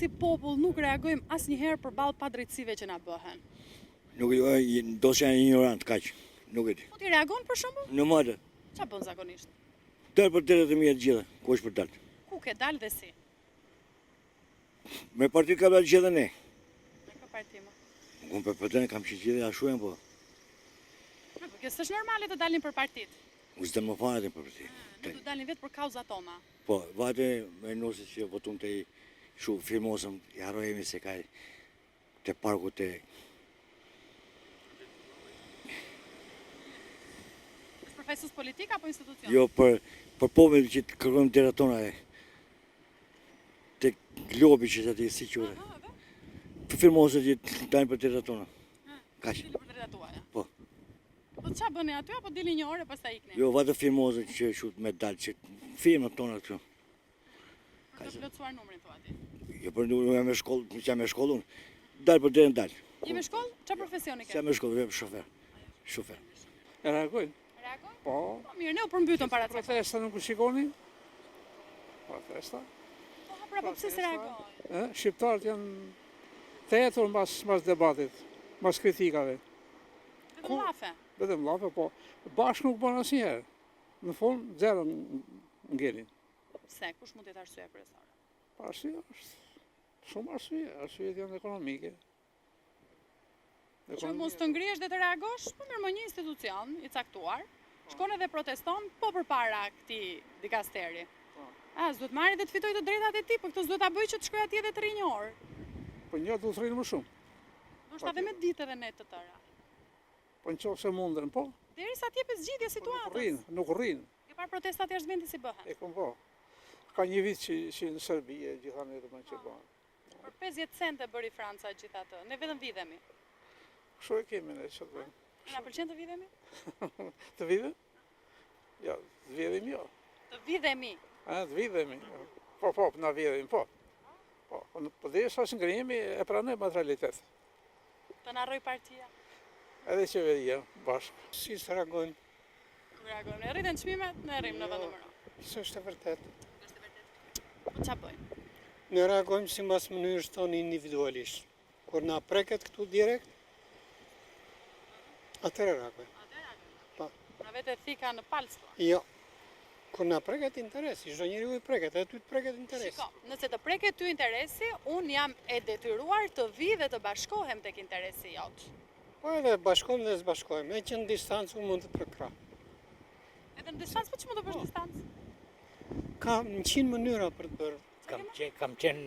si popull nuk reagojmë asnjëherë përballë padrejtësive që na bëhen? Nuk do që janë ignorant, kaq. Nuk e di. Po ti reagon për shembull? Në madhe. Çfarë bën zakonisht? Dalë për tërët e mija të gjitha, ku është për dalë. Ku ke dalë dhe si? Me partit ka dalë gjithë ne. Me kë parti më? Unë për pëtën kam që gjithë ashtu po. Po kjo s'është normale të dalin për partit. U s'dën më fare për partit. Ne do dalin vetë për kauza tona. Po, vate me nëse që votum të i shu firmosëm, i harrojemi se ka të parku të... Është profesus politik apo institucion? Jo, për popullin që të kërkojmë dera tona e të globi që të ati si qure. Për firmosët që të dalin për dera tona. Kaq. Dilin për drejtat tuaja. Po. Po çfarë bëni aty apo dilin një orë pastaj ikni? Jo, vate firmosët që shut me dalë, që firmët tona këtu. Për të plotësuar numrin thua ti. Jo, për nuk jam me shkollë unë. Dalë për derën dalë. Je me shkollë? Çfarë profesioni ke? Jam me shkollë, jam shofer. Shofer. E reagojnë? Reagon? Po. Po mirë, ne u përmbytëm para ca. Protesta nuk u shikoni? Protesta? Po pse se reagojnë? Shqiptarët janë të etur mbas debatit, mbas kritikave. Vetëm llafe. Vetëm llafe, po bashkë nuk bën asnjëherë. Në fund zero ngelin. Pse? Kush mund të jetë arsyeja kryesore? Arsye është shumë arsye, arsyet janë ekonomike. Që mos të ngrihesh dhe të reagosh, po mirë, më një institucion i caktuar shkon edhe proteston po përpara këtij dikasteri. S'duhet marrë dhe të fitoj të drejtat e tij, po këtë s'duhet ta bëj që të shkoj atje dhe të rri një orë. Po një duhet të rrinë më shumë. Ndoshta edhe me ditë edhe net të tëra. Po nëse mundën, po. Derisa të jepet zgjidhje situatës. Nuk rrinë. Ke parë protestat jashtë vendit si bëhen? E kom po. Ka një vit që në Serbi e gjithanë të bëjnë që bëhen. Për 50 cente bëri Franca gjithatë. Ne vetëm vidhemi. Kështu e kemi ne që të bëjmë. Na pëlqen të vidhemi? Të vidhemi? Ja, të vidhemi jo. Të vidhemi. Të vidhemi. Po, na vidhemi, po. Po dhe sa ngrihemi e pranojmë atë realitet. Të na rroj partia. Edhe qeveria, bashkë. Si të reagojnë? Nuk reagojnë. Ne rriten çmimet, ne rrim në vend numëro. S'është e vërtet. Po ç'a bëjmë? Ne reagojmë sipas mënyrës tonë individualisht. Kur na preket këtu direkt, atëherë reagojmë. Po. Na vetë thika në palc. Jo. Kur na preket interesi, çdo njeriu i preket, edhe ty të preket interesi. Shiko, nëse të preket ty interesi, unë jam e detyruar të vi dhe të bashkohem tek interesi jot. Po edhe bashkojmë dhe zbashkojmë, e që në distancë unë mund të përkrah. Edhe në distancë, po që mund të bësh distancë? Ka 100 mënyra për të bërë. Kam qenë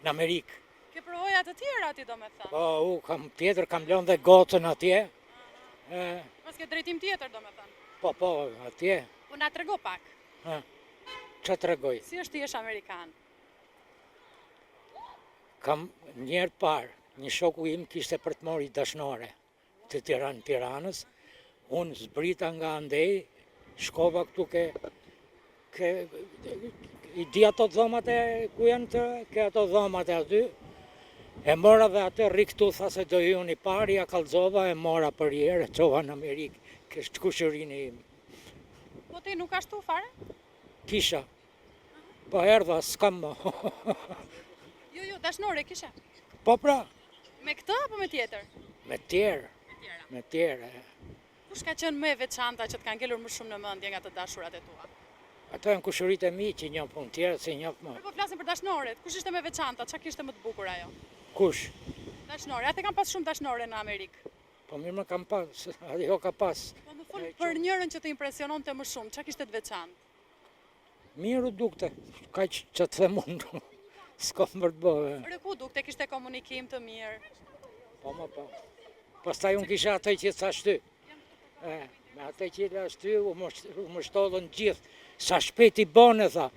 në Amerikë. Ke përvoja të tjera aty do me thënë? Po, kam tjetër, kam lënë dhe gocën atje. Pas ke drejtim tjetër do me thënë? Po, atje. Po na trego pak. Që të regoj? Si është ti jesh Amerikan? Kam njerë parë, një shoku im kishte për të mori dashnore të Tiranës. Unë zbrita nga andej, shkova këtu i di ato dhomat e ku janë të, ke ato dhomat e aty. E mora dhe atë riktu, tha se do ju një pari, ja kalzova, e mora për jere, qova në Amerikë, kështë kushërinë im. Po ti nuk ashtu fare? Kisha. Po erdha, s'kam më. Jo, dashnore kisha. Po pra. Me këtë apo me tjetër? Me tjerë. Me tjerë. Kush ka qenë më e veçanta që të kanë ngelur më shumë në mendje nga të dashurat e tua? Ato janë kushëritë e mi që njëmë punë tjerë, se njëmë më. Po flasim për dashnoret. Kush ishte më e veçanta? Çka kishte më të bukur ajo? Kush? Dashnore. Atë kam pas shumë dashnore në Amerikë. Po mirë më kam pas, ajo ka pas. Po më fol për njërin që të impresiononte më shumë, çka kishte të veçantë? Mirë u dukte, kaq që të them unë. S'kam për të bëhe. Për ku dukte kishte komunikim të mirë? Po. Pastaj unë kisha atë që thash ty. Me atë që thash ty u më shtollën gjithë. Sa shpejt i bën e tha.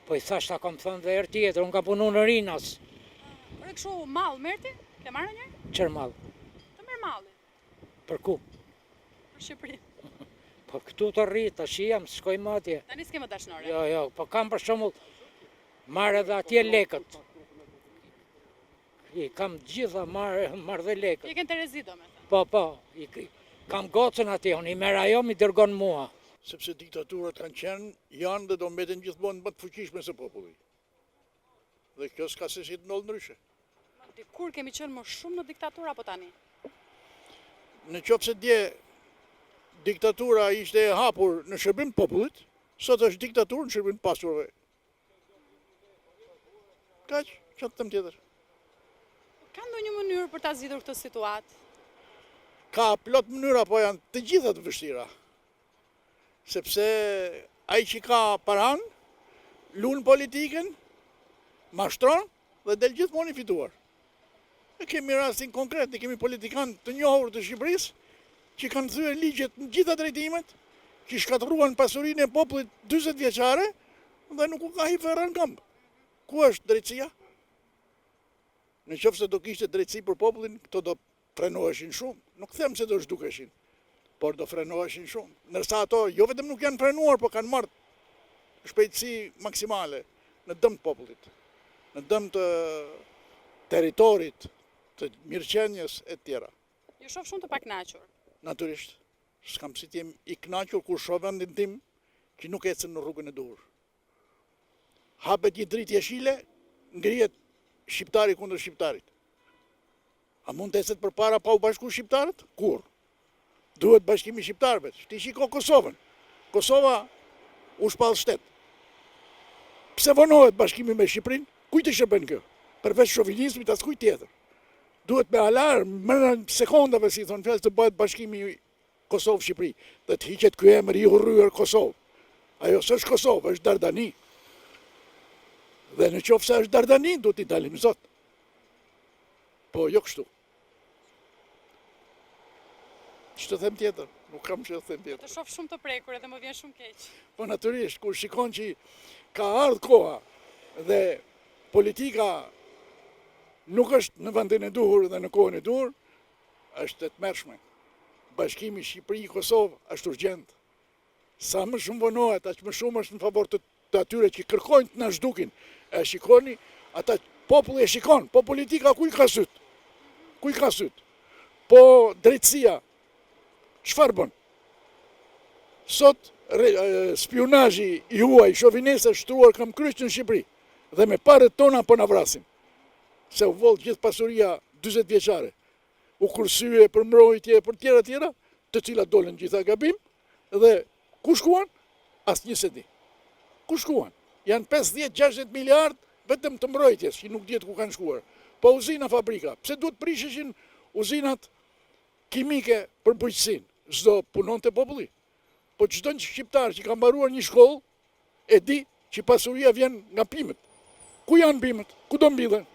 Po i thash ta kam thënë dhe herë tjetër, unë kam punu në Rinas. Por kështu mall merrti? Ke marrë një? Çfarë mall? Të merr malli. Për ku? Për Shqipëri. Po këtu të rrit, tash jam, shkoj më atje. Tani s'ke më dashnore. Jo, po kam për shembull marrë edhe atje lekët. I kam gjitha marrë dhe lekët. I kënë Terezi do me thënë. Po, kam gocën atje, unë i merr ajo, mi dërgon mua. Sepse diktaturat kanë qenë, janë dhe do mbeten gjithmonë më të fuqishme se populli. Dhe kjo s'ka se si të ndodhë ndryshe. Kur kemi qenë më shumë në diktaturë apo tani? Në qoftë se dje diktatura ishte e hapur në shërbim të popullit, sot është diktaturë në shërbim të pasurve. Kaq, çfarë të them tjetër? Ka ndonjë mënyrë për ta zgjidhur këtë situatë? Ka plot mënyra, po janë të gjitha të vështira. Sepse ai që ka paran, lun politikën, mashtron dhe del gjithmonë i fituar. Ne kemi rastin konkret, ne kemi politikanë të njohur të Shqipërisë që kanë thyer ligjet në gjitha drejtimet, që shkatëruan pasurinë e popullit 40 vjeçare dhe nuk u ka hyrë në këmbë. Ku është drejtësia? Në qoftë se do kishte drejtësi për popullin, këto do frenoheshin shumë. Nuk them se do zhdukeshin, por do frenoheshin shumë. Ndërsa ato jo vetëm nuk janë frenuar, por kanë marrë shpejtësi maksimale në dëm të popullit, në dëm të territorit, të mirëqenies e tjera. Ju shoh shumë të pakënaqur. Natyrisht, s'kam si t'jem i kënaqur kur shoh vendin tim që nuk ecën në rrugën e duhur. Hapet një dritë jeshile, ngrihet shqiptari kundër shqiptarit. A mund të ecet përpara pa u bashkuar shqiptarët? Kur? Duhet bashkimi shqiptarëve. Ti shiko Kosovën. Kosova u shpall shtet. Pse vonohet bashkimi me Shqipërinë? Kujt i shërben kjo? Përveç shovinizmit as kujt tjetër. Duhet me alarm, më sekondave, si thonë fjalë, të bëhet bashkimi Kosovë-Shqipëri, dhe të hiqet ky emër i urryer Kosovë. Ajo s'është Kosovë, është Dardani. Dhe në qoftë se është Dardani, duhet t'i dalim zot. Po jo kështu. Ç'të them tjetër? Nuk kam ç'të them tjetër. Të shoh shumë të prekur edhe më vjen shumë keq. Po natyrisht, kur shikon që ka ardhur koha dhe politika nuk është në vendin e duhur dhe në kohën e duhur, është e tmerrshme. Bashkimi Shqipëri-Kosovë është urgjent. Sa më shumë vonohet, aq më shumë është në favor të atyre që kërkojnë të na zhdukin. E shikoni, ata populli e shikon, po politika ku i ka syt? Ku i ka syt? Po drejtësia çfarë bën? Sot spionazhi i huaj shovinist është shtruar kam kryq në Shqipëri dhe me parët tona po na vrasin. Se u voll gjithë pasuria 40 vjeçare. U kursye për mbrojtje për tjera, të cilat dolën gjitha gabim dhe ku shkuan? Asnjë se di. Ku shkuan? Janë 50-60 miliard vetëm të mbrojtjes, që nuk dihet ku kanë shkuar. Po uzina, fabrika, pse duhet prisheshin uzinat kimike për bujqësinë? Çdo punon te populli. Po çdo shqiptar që ka mbaruar një shkollë e di që pasuria vjen nga bimët. Ku janë bimët? Ku do mbillen?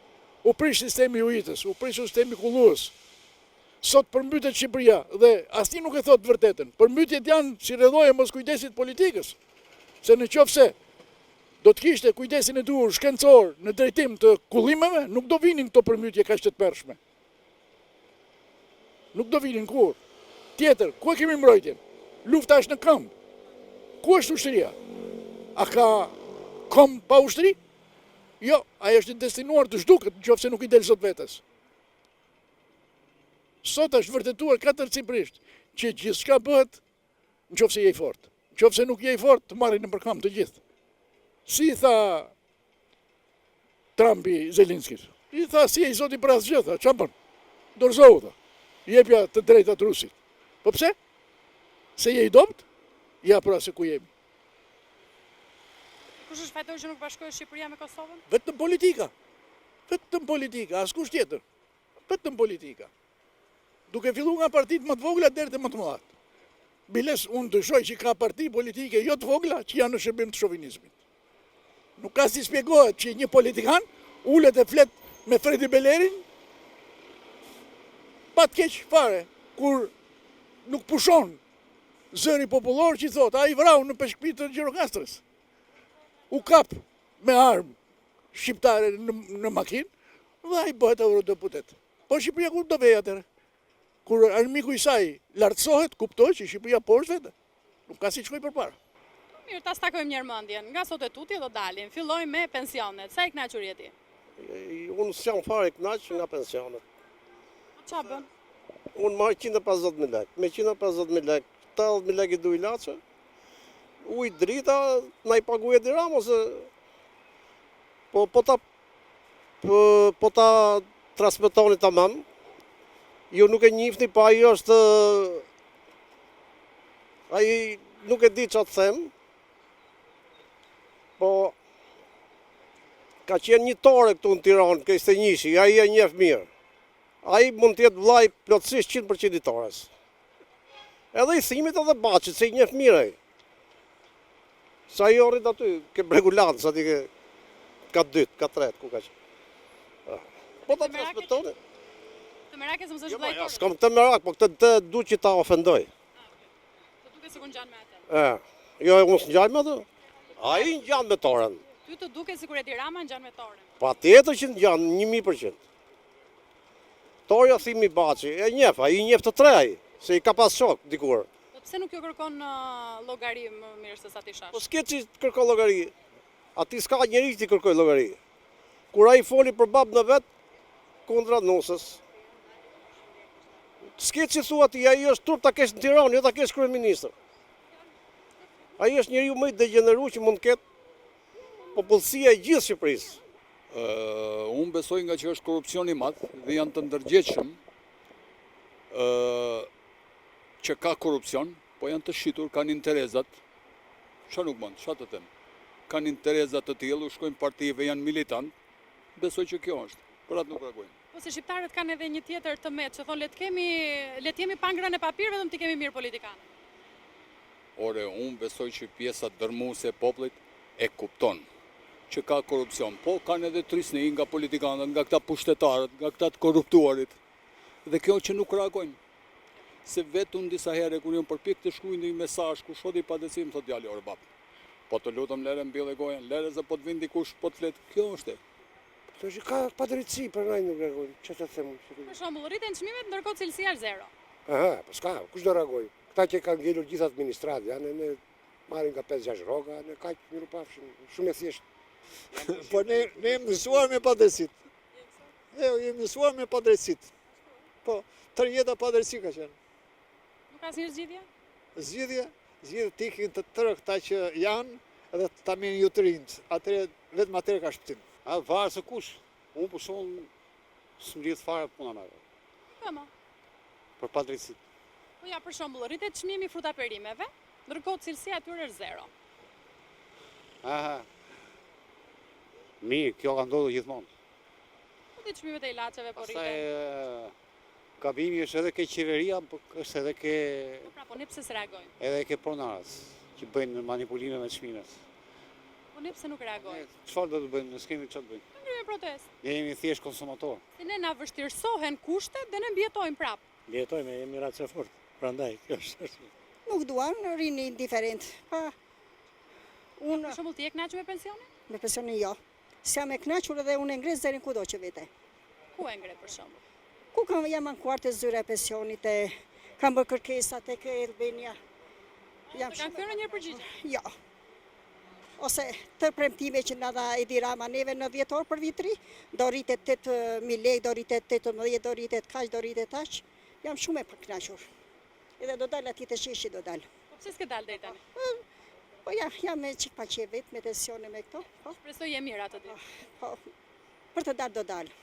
U prish sistemi ujitës, u prish sistemi kullues. Sot përmbytet Shqipëria dhe asnjë nuk e thot vërtetën. Përmbytjet janë si rrëdhoje mos kujdesit politikës. Se në qoftë se do të kishte kujdesin e duhur shkencor në drejtim të kullimeve, nuk do vinin këto përmbytje kaq të tmerrshme. Nuk do vinin kur. Tjetër, ku e kemi mbrojtjen? Lufta është në këmbë. Ku është ushtria? A ka kom pa ushtri? Jo, ajo është destinuar të zhduket nëse nuk i del sot vetes. Sot është vërtetuar katërcipërisht që gjithçka bëhet nëse je i fortë. Nëse nuk je i fortë, të marrin në përkam të gjithë. Si tha Trumpi Zelenskit. I tha si e i zoti për asgjë, tha, çfarë bën? Dorëzohu, tha. Jepja të drejtat rusit. Po pse? Se je i dopt? Ja pra se ku jemi. Kush është fajtori që nuk bashkohet Shqipëria me Kosovën? Vetëm politika. Vetëm politika, askush tjetër. Vetëm politika. Duke filluar nga partitë më të vogla deri te më të mëdha. Biles unë dyshoj që ka parti politike jo të vogla që janë në shërbim të shovinizmit. Nuk ka si spjegohet që një politikan ulet e flet me Fredi Belerin pa të keq fare, kur nuk pushon zëri popullor që i thot, a i vrau në peshkpit të Gjirokastrës. U kap me armë shqiptare në makinë dhe a i bëhet eurodeputet. Po Shqipëria kur do vej atëre? Kur armiku i saj lartësohet, kuptoj që Shqipëria poshtë vete. Nuk ka si të shkoj përpara. Mirë, ta stakojmë një mendjen. Nga sot e tutje do dalin. Fillojmë me pensionet. Sa i kënaqur je ti? Unë s'jam fare kënaq nga pensionet. Qa bën? Unë marr 150.000 lek. Me 150.000 lek, 80.000 lek i du ilaçe. Ujë drita, na i paguje dirham ose po ta po ta transmetoni tamam. Ju nuk e njihni, po ai është ai nuk e di çfarë të them. Po ka qenë një tore këtu në Tiranë, kështë e njëshi, ai e njeh mirë. Ai mund të jetë vllai plotësisht 100% i Tores. Edhe i Thimit edhe Baçit, se i njeh mirë ai. Sa i orrit aty, ke Bregulancë, sa ti ka 2, ka 3, ku ka qenë. Po ta transmetoni. Të merakës mësë është Jo, vllai. s'kam të merak, po këtë du që ta ofendoj. Të duke sikur ngjan me atë. Jo, unë s'ngjan me atë. Ai ngjan me Toren. Ty të duke sikur Edi Rama ngjan me Toren. Pa tjetër që ngjan 1000%. Torja Thimi Baçi, e njeh, ai i njeh të tre ai, se i ka pas shok dikur. Po pse nuk jo kërkon llogari më mirë se sa ti shash? Po s'ke që kërkon llogari. Ati s'ka njeri që ti kërkoj llogari. Kur ai foli për babën e vet kundra nusës. S'ke që thua ti, ai është turp ta kesh në Tiranë, jo ta kesh kryeministër. Ai është njeriu më i degeneruar që mund të ketë popullsia e gjithë Shqipërisë. Unë besoj nga që është korupcion i madh dhe janë të ndërgjegjshëm që ka korupcion, po janë të shitur, kanë interezat. Çfarë nuk mund, çfarë të them? Kanë interezat të tillë, u shkojnë partive, janë militant. Besoj që kjo është. Për atë nuk reagojnë. Po se shqiptarët kanë edhe një tjetër të metë, që thonë le të jemi pa ngrënë e papir, vetëm ti kemi mirë politikanë. Ore, unë besoj që pjesa dërmuese e popullit e kupton që ka korupcion, po kanë edhe trisni nga politikanët, nga këta pushtetarët, nga këta të korruptuarit. Dhe kjo që nuk reagojnë. Se vetë unë disa herë kur jam përpjek të shkruaj një mesazh ku shodi padësim, thotë djali ore bab. Po të lutem lere mbyllë gojen, lere se po të vin dikush po të flet. Kjo është. Kjo që ka padrejtësi për ai nuk reagojnë. Çfarë të them? Për shembull, rriten çmimet ndërkohë cilësia është 0. Aha, po s'ka, kush do reagoj? Këta që kanë ngelur gjithë administratë, janë ne marrin nga 5-6 rroga, ne kaq mirupafshim, shumë e thjeshtë. Po ne jemi mësuar me padrejtësit. Jemi mësuar me padrejtësit. Po, 3 jeta padrejtësi ka qenë. Nuk ka asnjë zgjidhje? Zgjidhje tikin të tërë këta që janë edhe ta merrin ju të rinjt. Atëre vetëm atëre ka shpëtim. A varet se kush. Unë për shembull s'mlidh fare puna me atë. Kama. Për padrejtësi. Po ja, për shembull, rritet çmimi frutaperimeve, ndërkohë cilësia aty është 0. Aha. Mirë, kjo ka ndodhur gjithmonë. Po ti çmimet e ilaçeve po rriten. Pastaj gabimi është edhe ke qeveria, por është edhe ke Po pra, po ne pse s'reagojnë? edhe ke pronarët që bëjnë manipulime me çmimet. Po ne pse nuk reagojnë? Çfarë do të bëjnë? Ne s'kemi çfarë të bëjmë. Në protestë. Ne jemi thjesht konsumator. Se ne na vështirësohen kushtet dhe ne mbijetojmë prap. Mbijetojmë, jemi race fort. Prandaj, kjo është. Nuk duan, rini indiferent. Pa, unë Për shembull, ti je kënaqur me pensionin? me pensionin jo. S'jam e kënaqur edhe unë e ngres deri kudo që vete. Ku e ngre për shembull? Ku jam ankuar të zyra e pensionit, kam bërë kërkesa tek Elbenia. Jam Të kanë kthyer në një përgjigje. Jo. Ose të premtime që na dha Edi Rama neve në 10 orë për vitri, do rritet 8.000 lekë, do rritet 18, do rritet kaq, do rritet aq. Jam shumë e përkënaqur. Edhe do dal aty të sheshi do dal. Po pse s'ke dalë deri tani? Po ja, jam me çik paqe vet me tensione me këto. Po. Shpresoj je mirë atë ditë. Po, për të dalë do dalë.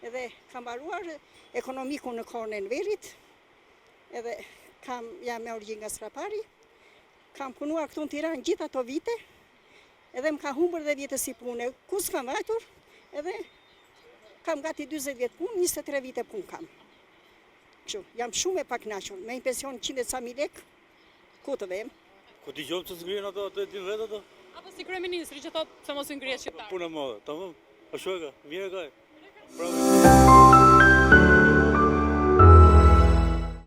Edhe kam mbaruar ekonomikun në kohën e Enverit, edhe jam me origjinë nga Srapari, kam punuar këtu në Tiranë gjithë ato vite, edhe më ka humbur dhe vjetësi pune. Ku s'kam vajtur, edhe kam gati 40 vjetë punë, 23 vite punë kam. Kështu, jam shumë e pakënaqur, me një pension 100.000 lekë, ku të vem? Ku ti gjom të zgrihen ato të din vetë ato? Apo si kryeministri që thotë se mos i ngrihet shqiptar. Puna madhe, tamam. Ashtu e ka, mirë e ka. Bravo.